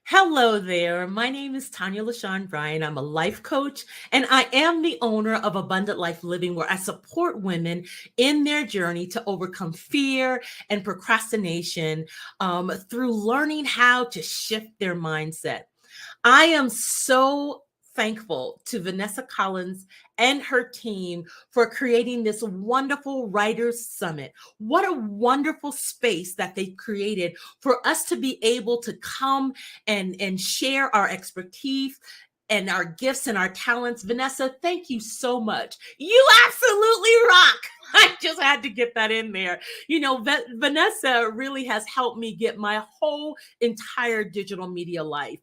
Hello there. My name is Tanya LaShawn Bryan. I'm a life coach and I am the owner of Abundant Life Living, where I support women in their journey to overcome fear and procrastination through learning how to shift their mindset. I am so thankful to Vanessa Collins and her team for creating this wonderful Writers Summit. What a wonderful space that they created for us to be able to come and share our expertise and our gifts and our talents. Vanessa, thank you so much. You absolutely rock. I just had to get that in there. Vanessa really has helped me get my whole entire digital media life.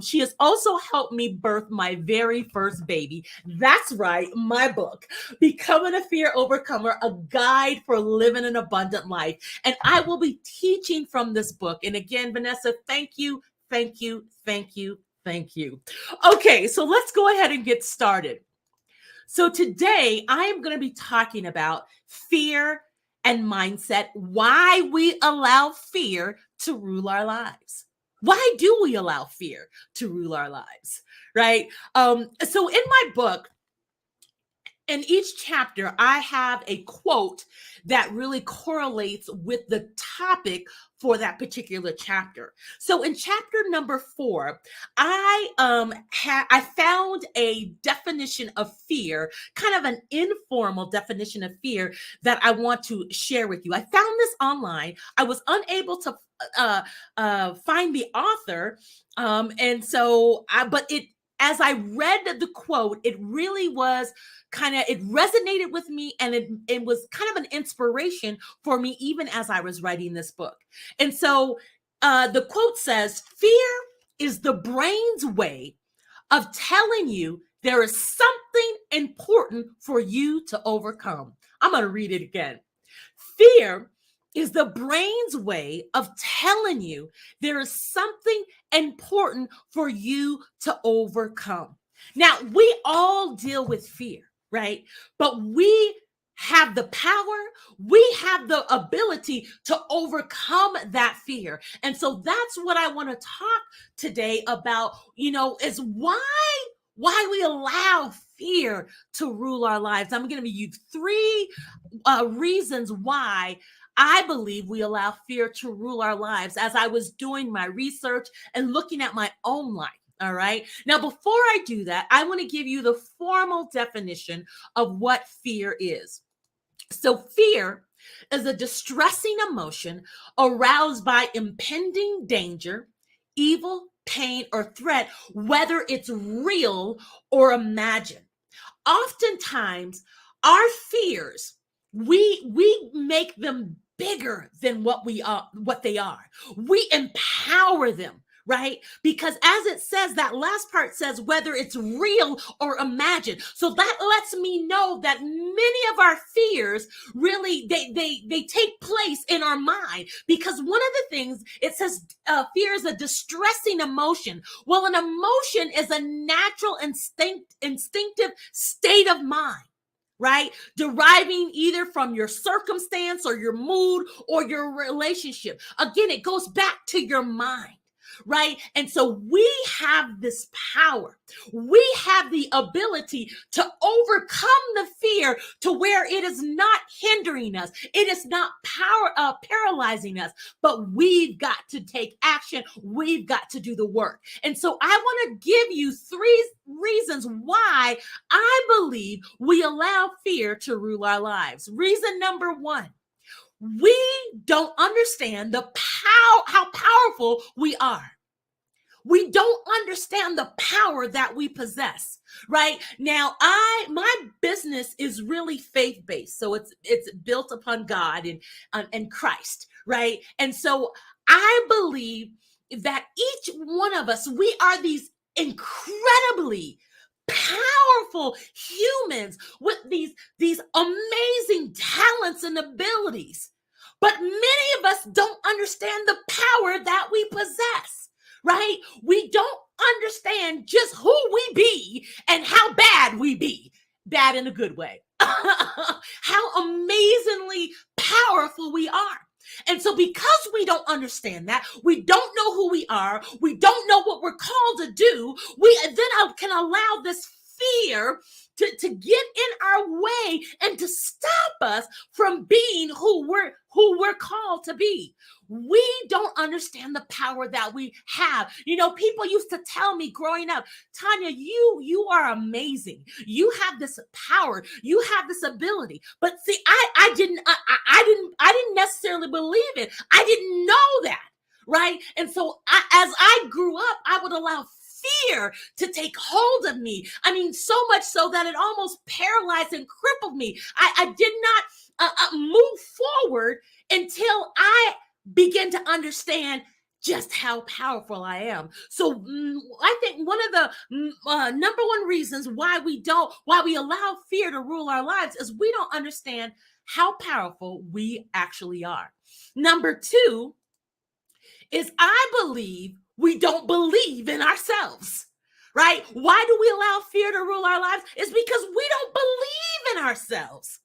She has also helped me birth my very first baby. That's right, my book, Becoming a Fear Overcomer, a guide for living an abundant life. And I will be teaching from this book. And again, Vanessa, thank you, thank you, thank you, thank you. Okay, so let's go ahead and get started. So today I am going to be talking about fear and mindset, why we allow fear to rule our lives. Why do we allow fear to rule our lives? Right? So in my book, in each chapter, I have a quote that really correlates with the topic for that particular chapter. So in chapter number 4, I found a definition of fear, kind of an informal definition of fear that I want to share with you. I found this online. I was unable to find the author, but it. As I read the quote, it really was it resonated with me, and it was kind of an inspiration for me even as I was writing this book. And so the quote says, "Fear is the brain's way of telling you there is something important for you to overcome." I'm going to read it again. Fear is the brain's way of telling you there is something important for you to overcome. Now, we all deal with fear, right? But we have the power, we have the ability to overcome that fear. And so that's what I want to talk today about, is why we allow fear to rule our lives. I'm going to give you 3 reasons why I believe we allow fear to rule our lives as I was doing my research and looking at my own life. All right. Now, before I do that, I want to give you the formal definition of what fear is. So, fear is a distressing emotion aroused by impending danger, evil, pain, or threat, whether it's real or imagined. Oftentimes, our fears, we make them bigger than what they are. We empower them, right? Because as it says, that last part says whether it's real or imagined. So that lets me know that many of our fears really they take place in our mind, because one of the things it says, fear is a distressing emotion. Well, an emotion is a natural instinctive state of mind, right? Deriving either from your circumstance or your mood or your relationship. Again, it goes back to your mind, right? And so we have this power. We have the ability to overcome the fear to where it is not hindering us. It is not paralyzing us, but we've got to take action. We've got to do the work. And so I want to give you 3 reasons why I believe we allow fear to rule our lives. Reason number 1, we don't understand how powerful we are. We don't understand the power that we possess, right? Now, my business is really faith-based. So it's built upon God and Christ, right? And so I believe that each one of us, we are these incredibly powerful humans with these amazing talents and abilities. But many of us don't understand the power that we possess, right? We don't understand just who we be and how bad we be. Bad in a good way. How amazingly powerful we are. And so because we don't understand that, we don't know who we are, we don't know what we're called to do, we then can allow this fear to get in our way and to stop us from being who we're called to be. We don't understand the power that we have. You know, people used to tell me growing up, Tanya, you are amazing. You have this power. You have this ability. But see, I didn't necessarily believe it. I didn't know that, right? And so as I grew up, I would allow fear to take hold of me. I mean, so much so that it almost paralyzed and crippled me. I did not move forward until I began to understand just how powerful I am. So I think one of the number one reasons why we allow fear to rule our lives is we don't understand how powerful we actually are. Number two is I believe we don't believe in ourselves, right? Why do we allow fear to rule our lives? It's because we don't believe in ourselves,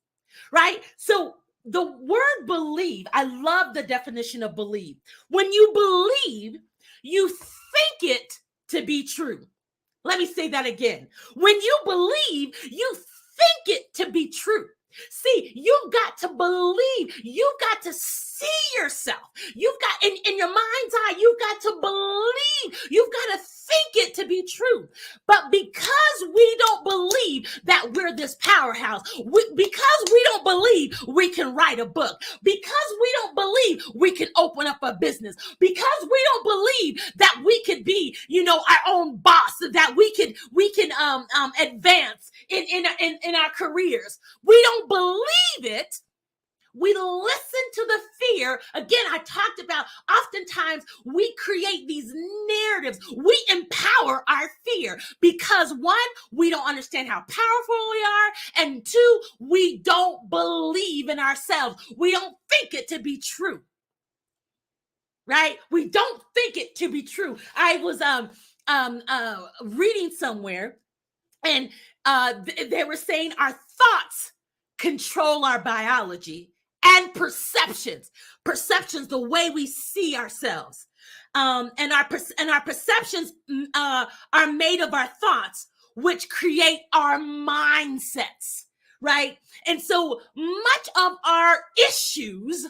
right? So the word believe, I love the definition of believe. When you believe, you think it to be true. Let me say that again. When you believe, you think it to be true. See, you've got to believe. You've got to see yourself. You've got, in your mind's eye, you've got to believe. You've got to think it to be true. But because we don't believe that we're this powerhouse, because we don't believe we can write a book, because we don't believe we can open up a business, because we don't believe that we could be, our own boss, that we can advance in our careers. We don't believe it. We listen to the fear. Again, I talked about oftentimes we create these narratives. We empower our fear because one, we don't understand how powerful we are. And two, we don't believe in ourselves. We don't think it to be true. Right? We don't think it to be true. I was reading somewhere and they were saying our thoughts control our biology and perceptions, the way we see ourselves. And our perceptions are made of our thoughts, which create our mindsets, right? And so much of our issues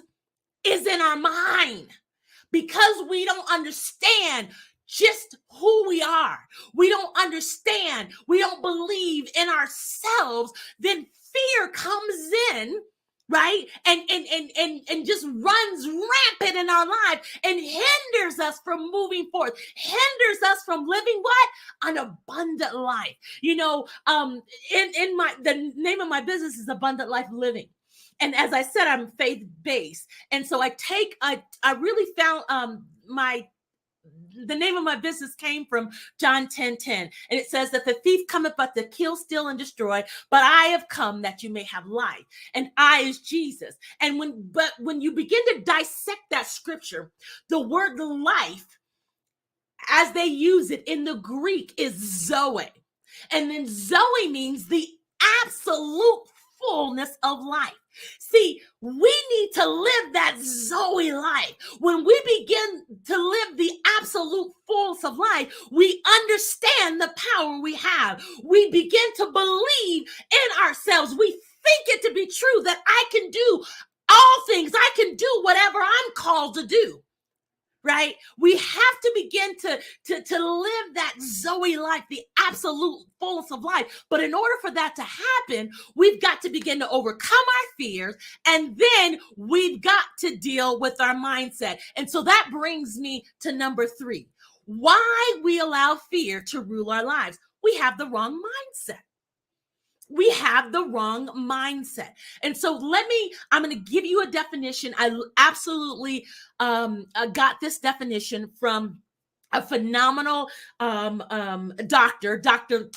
is in our mind because we don't understand just who we are. We don't understand. We don't believe in ourselves. Then fear comes in, right? And just runs rampant in our life and hinders us from moving forth, hinders us from living what? An abundant life. The name of my business is Abundant Life Living. And as I said, I'm faith-based. And so I really found the name of my business came from John 10:10. And it says that the thief cometh but to kill, steal, and destroy. But I have come that you may have life. And I is Jesus. And when you begin to dissect that scripture, the word life, as they use it in the Greek, is Zoe. And then Zoe means the absolute fullness of life. See, we need to live that Zoe life. When we begin to live the absolute fullness of life, we understand the power we have. We begin to believe in ourselves. We think it to be true that I can do all things. I can do whatever I'm called to do. Right? We have to begin to live that Zoe life, the absolute fullness of life. But in order for that to happen, we've got to begin to overcome our fears, and then we've got to deal with our mindset. And so that brings me to number 3. Why we allow fear to rule our lives. We have the wrong mindset. We have the wrong mindset. And so I'm going to give you a definition. I absolutely got this definition from a phenomenal doctor, Dr.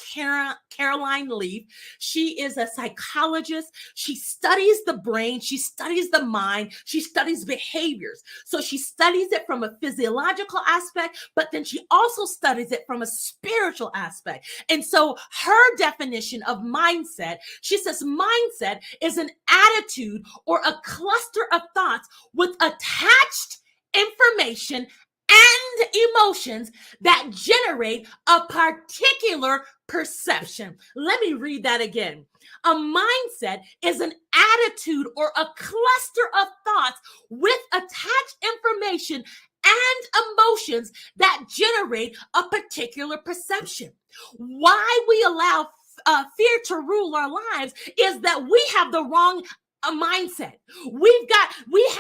Caroline Leaf. She is a psychologist. She studies the brain. She studies the mind. She studies behaviors. So she studies it from a physiological aspect, but then she also studies it from a spiritual aspect. And so her definition of mindset, she says mindset is an attitude or a cluster of thoughts with attached information and emotions that generate a particular perception. Let me read that again. A mindset is an attitude or a cluster of thoughts with attached information and emotions that generate a particular perception. Why we allow fear to rule our lives is that we have the wrong mindset. We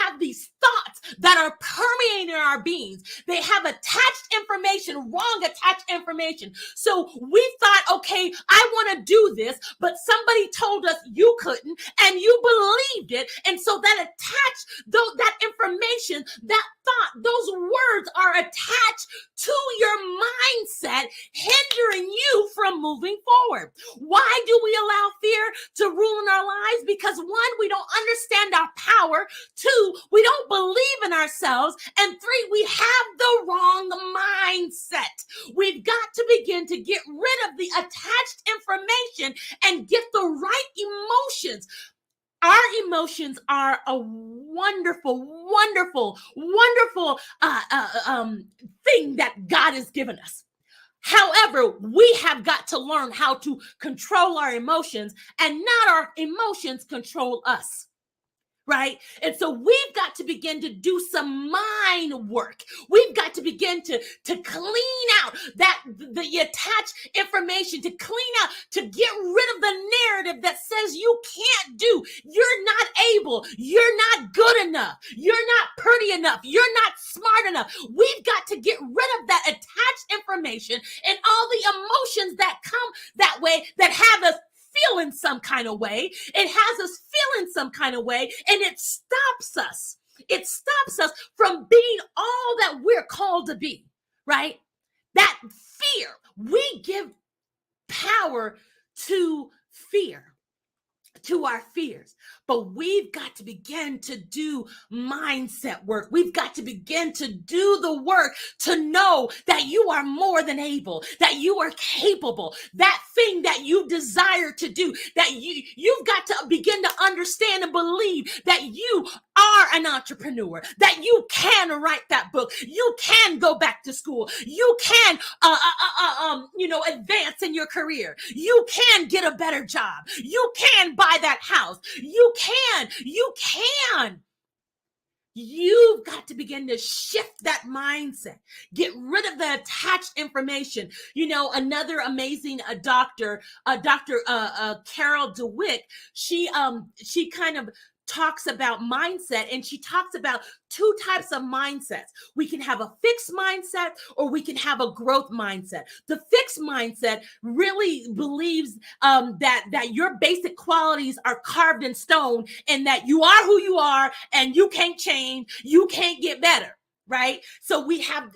have these thoughts that are permeating our beings. They have attached information, wrong attached information. So we thought, okay, I want to do this, but somebody told us you couldn't, and you believed it. And so that attached, though that information, that thought, those words are attached to your mindset, hindering you from moving forward. Why do we allow fear to rule in our lives? Because one, we don't understand our power. Two, we don't believe in ourselves. And three, we have the wrong mindset. We've got to begin to get rid of the attached information and get the right emotions. Our emotions are a wonderful, wonderful, wonderful thing that God has given us. However, we have got to learn how to control our emotions and not our emotions control us. Right? And so we've got to begin to do some mind work. We've got to begin to clean out that the attached information, to clean out, to get rid of the narrative that says you can't do, you're not able, you're not good enough, you're not pretty enough, you're not smart enough. We've got to get rid of that attached information and all the emotions that come that way, that have us feeling some kind of way. It has us feeling some kind of way, and it stops us. It stops us from being all that we're called to be, right? That fear, we give power to fear, to our fears. But we've got to begin to do mindset work. We've got to begin to do the work to know that you are more than able, that you are capable, that thing that you desire to do, that you've got to begin to understand and believe that you are an entrepreneur, that you can write that book, you can go back to school, you can advance in your career, you can get a better job, you can buy that house, you can. You've got to begin to shift that mindset, get rid of the attached information. You know, another amazing Dr. Carol DeWitt, she kind of talks about mindset, and she talks about two types of mindsets. We can have a fixed mindset, or we can have a growth mindset. The fixed mindset really believes that your basic qualities are carved in stone, and that you are who you are, and you can't change, you can't get better. Right? So we have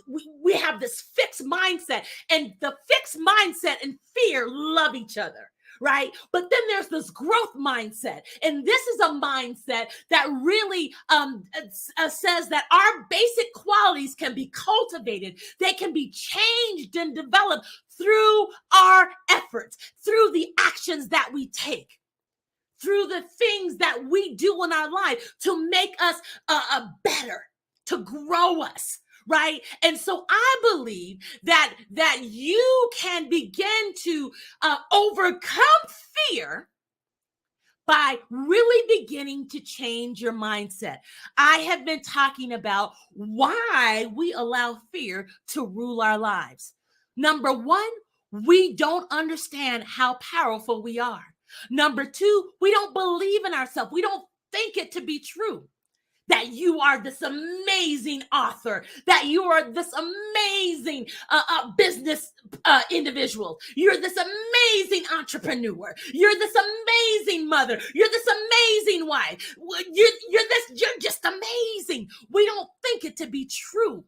this fixed mindset, and the fixed mindset and fear love each other. Right? But then there's this growth mindset. And this is a mindset that really says that our basic qualities can be cultivated. They can be changed and developed through our efforts, through the actions that we take, through the things that we do in our life to make us better, to grow us. Right? And so I believe that you can begin to overcome fear by really beginning to change your mindset. I have been talking about why we allow fear to rule our lives. Number one, we don't understand how powerful we are. Number two, we don't believe in ourselves. We don't think it to be true. That you are this amazing author, that you are this amazing business individual. You're this amazing entrepreneur. You're this amazing mother. You're this amazing wife. You're just amazing. We don't think it to be true.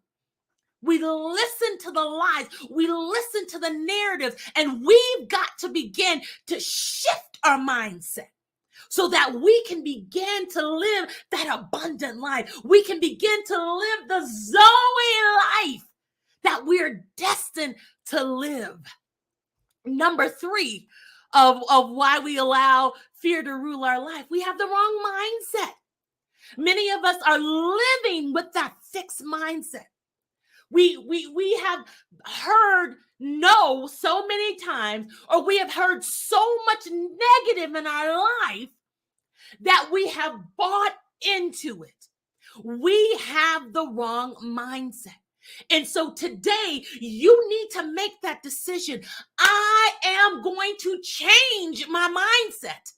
We listen to the lies. We listen to the narratives, and we've got to begin to shift our mindset so that we can begin to live that abundant life. We can begin to live the Zoe life that we're destined to live. Number three of why we allow fear to rule our life, we have the wrong mindset. Many of us are living with that fixed mindset. We have heard no so many times, or we have heard so much negative in our life that we have bought into it. We have the wrong mindset. And so today you need to make that decision. I am going to change my mindset,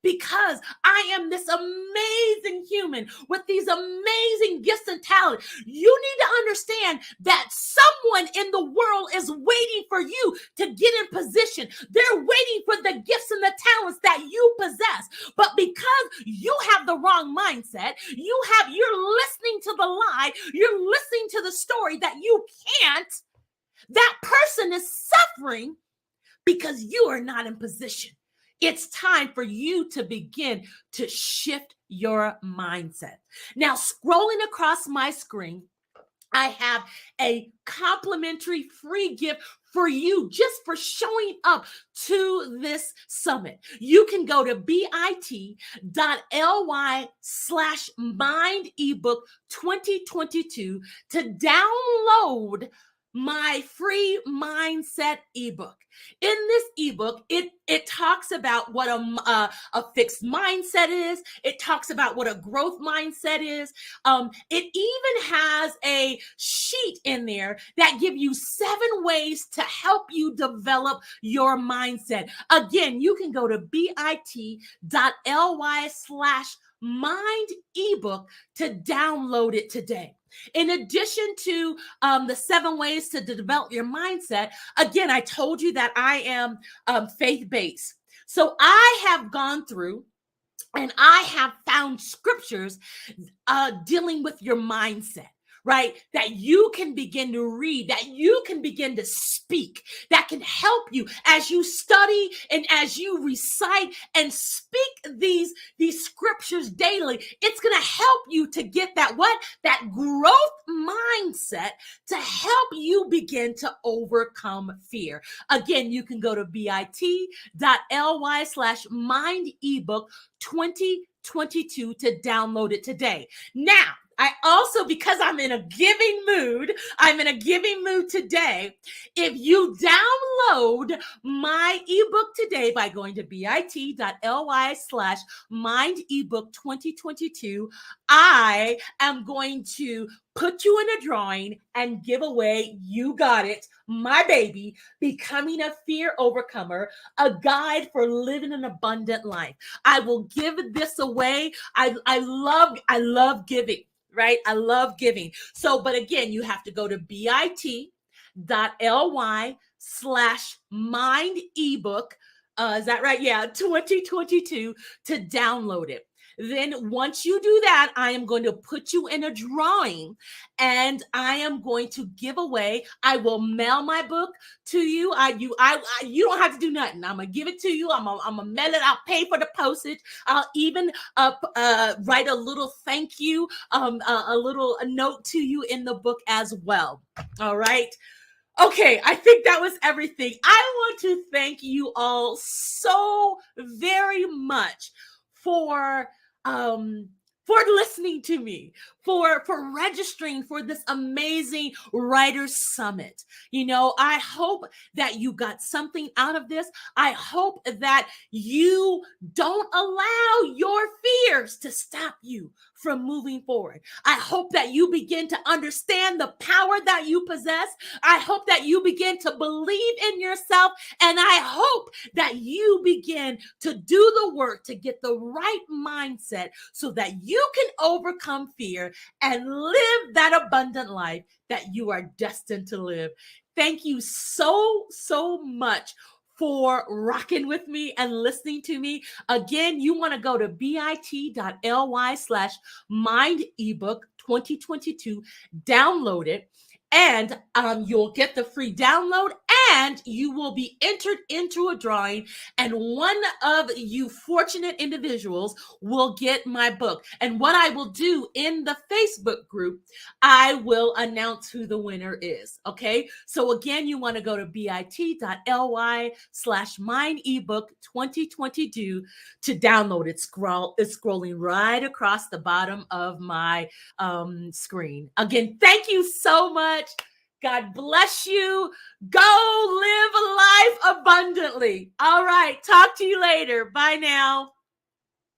because I am this amazing human with these amazing gifts and talents. You need to understand that someone in the world is waiting for you to get in position. They're waiting for the gifts and the talents that you possess. But because you have the wrong mindset, you're listening to the lie, you're listening to the story that you can't, that person is suffering because you are not in position. It's time for you to begin to shift your mindset. Now, scrolling across my screen, I have a complimentary free gift for you just for showing up to this summit. You can go to bit.ly/mindebook2022 to download my free mindset ebook. In this ebook, it talks about what a fixed mindset is. It talks about what a growth mindset is. It even has a sheet in there that give you 7 ways to help you develop your mindset. Again, you can go to bit.ly/mind ebook to download it today. In addition to the 7 ways to develop your mindset, again, I told you that I am faith-based. So I have gone through and I have found scriptures dealing with your mindset, right? That you can begin to read, that you can begin to speak, that can help you as you study and as you recite and speak these scriptures daily. It's going to help you to get that growth mindset to help you begin to overcome fear. Again, you can go to bit.ly/mind ebook 2022 to download it today. Now, I also, because I'm in a giving mood today. If you download my ebook today by going to bit.ly/mind ebook 2022, I am going to put you in a drawing and give away, you got it, my baby, Becoming a Fear Overcomer, a guide for living an abundant life. I will give this away. I love giving. Right? I love giving. So, but again, you have to go to bit.ly/mind ebook. Is that right? Yeah, 2022 to download it. Then once you do that, I am going to put you in a drawing and I am going to give away. I will mail my book to you. You don't have to do nothing. I'm going to give it to you. I'm going to mail it. I'll pay for the postage. I'll even write a little thank you, a little note to you in the book as well. All right. Okay, I think that was everything. I want to thank you all so very much for listening to me, for registering for this amazing Writers Summit. You know, I hope that you got something out of this. I hope that you don't allow your fears to stop you from moving forward. I hope that you begin to understand the power that you possess. I hope that you begin to believe in yourself. And I hope that you begin to do the work to get the right mindset so that you can overcome fear and live that abundant life that you are destined to live. Thank you so much for rocking with me and listening to me. Again, you want to go to bit.ly/mind ebook 2022, download it. And you'll get the free download, and you will be entered into a drawing, and one of you fortunate individuals will get my book. And what I will do in the Facebook group, I will announce who the winner is. Okay. So again, you want to go to bit.ly/mine ebook 2022 to download it. It's scrolling right across the bottom of my screen. Again, thank you so much. God bless you. Go live a life abundantly. All right. Talk to you later. Bye now.